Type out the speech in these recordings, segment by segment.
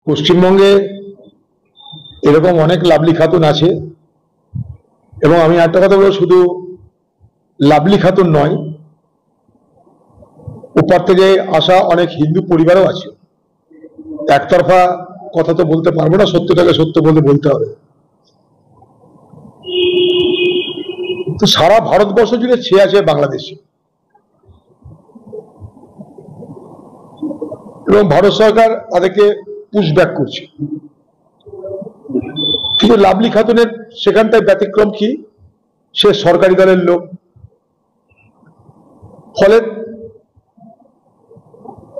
পশ্চিমবঙ্গে এরকম অনেক লাভলি খাতুন আছে এবং আমি একটা কথা বলবো, শুধু লাভলি খাতুন নয়, ওপার থেকে আসা অনেক হিন্দু পরিবারও আছে। একতরফা কথা তো বলতে পারবো না, সত্যটাকে সত্য বলতে বলতে হবে। তো সারা ভারতবর্ষ জুড়ে ছেয়ে আছে বাংলাদেশে, এবং ভারত সরকার তাদেরকে পুশব্যাক করছে। কিন্তু লাভলি খাতুনের সেখানটায় ব্যতিক্রম কি, সে সরকারি দলের লোক, ফলে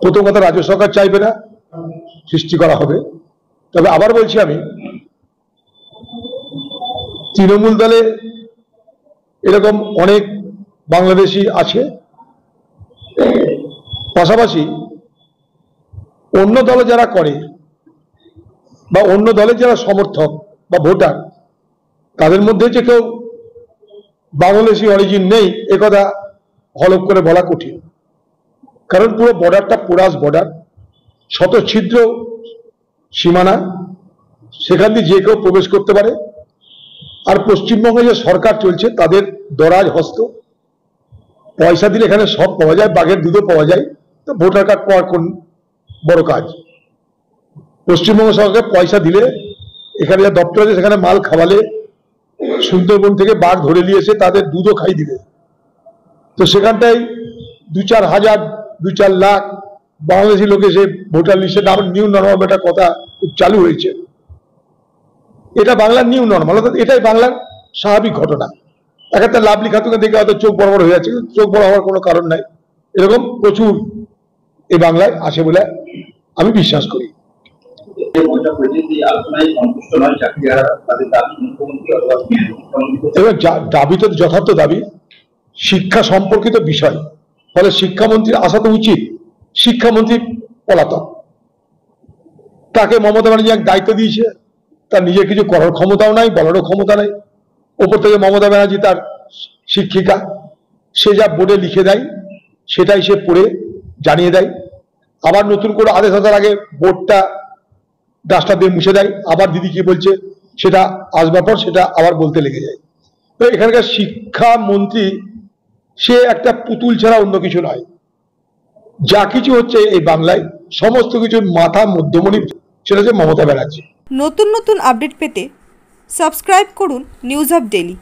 প্রথম কথা রাজ্য সরকার চাইবে না সৃষ্টি করা হবে। তবে আবার বলছি, আমি তৃণমূল দলে এরকম অনেক বাংলাদেশি আছে, পাশাপাশি অন্য দলে যারা করে বা অন্য দলের যারা সমর্থক বা ভোটার, তাদের মধ্যে যে কেউ বাংলাদেশি অরিজিন নেই একথা হলফ করে বলা কঠিন। কারণ পুরো বর্ডারটা পোরাস বর্ডার, শত ছিদ্র সীমানা, সেখান দিয়ে যে কেউ প্রবেশ করতে পারে। আর পশ্চিমবঙ্গে যে সরকার চলছে তাদের দরাজ হস্ত, পয়সা দিলে এখানে সব পাওয়া যায়, বাঘের দুধও পাওয়া যায়। তো ভোটার কার্ড পাওয়ার কোন বড় কাজ? পশ্চিমবঙ্গ সরকার পয়সা দিলে এখানে যা দপ্তর আছে সেখানে মাল খাওয়ালে, সুন্দরবন থেকে বাঘ ধরে নিয়ে এসে তাদের দুধও খাই দিবে। তো সেখানটায় 2-4 হাজার 2-4 লাখ বাংলাদেশি লোকে সে ভোটার লিস্টে নাম, নিউ নর্মাল একটা কথা চালু হয়েছে। এটা বাংলার নিউ নর্মাল, অর্থাৎ এটাই বাংলার স্বাভাবিক ঘটনা। একটা লাভলি খাতুনকে দেখে হয়তো চোখ বড় বড় হয়ে যাচ্ছে, চোখ বড় হওয়ার কোনো কারণ নাই। এরকম প্রচুর এই বাংলায় আসে বলে আমি বিশ্বাস করি। এবার দাবি তো যথার্থ দাবি, শিক্ষা সম্পর্কিত বিষয়, ফলে শিক্ষামন্ত্রীর আসা তো উচিত। শিক্ষামন্ত্রী পলাতক, তাকে মমতা ব্যানার্জি এক দায়িত্ব দিয়েছে, তার নিজের কিছু করার ক্ষমতাও নাই, বলারও ক্ষমতা নাই। ওপর থেকে মমতা ব্যানার্জি তার শিক্ষিকা, সে যা বোর্ডে লিখে দেয় সেটাই সে পড়ে জানিয়ে দেয়। আবার নতুন করে আদেশ আসার আগে বোর্ডটা ডাস্টার দিয়ে মুছে দেয়, আবার দিদি কি বলছে সেটা আসবার পর সেটা আবার বলতে লেগে যায়। তো এখানকার শিক্ষামন্ত্রী সে একটা পুতুল ছাড়া অন্য কিছু নয়। যা কিছু হচ্ছে এই বাংলায় সমস্ত কিছুর মাথা মধ্যমণি সেটা হচ্ছে মমতা ব্যানার্জি। নতুন নতুন আপডেট পেতে সাবস্ক্রাইব করুন নিউজ আপ ডেইলি।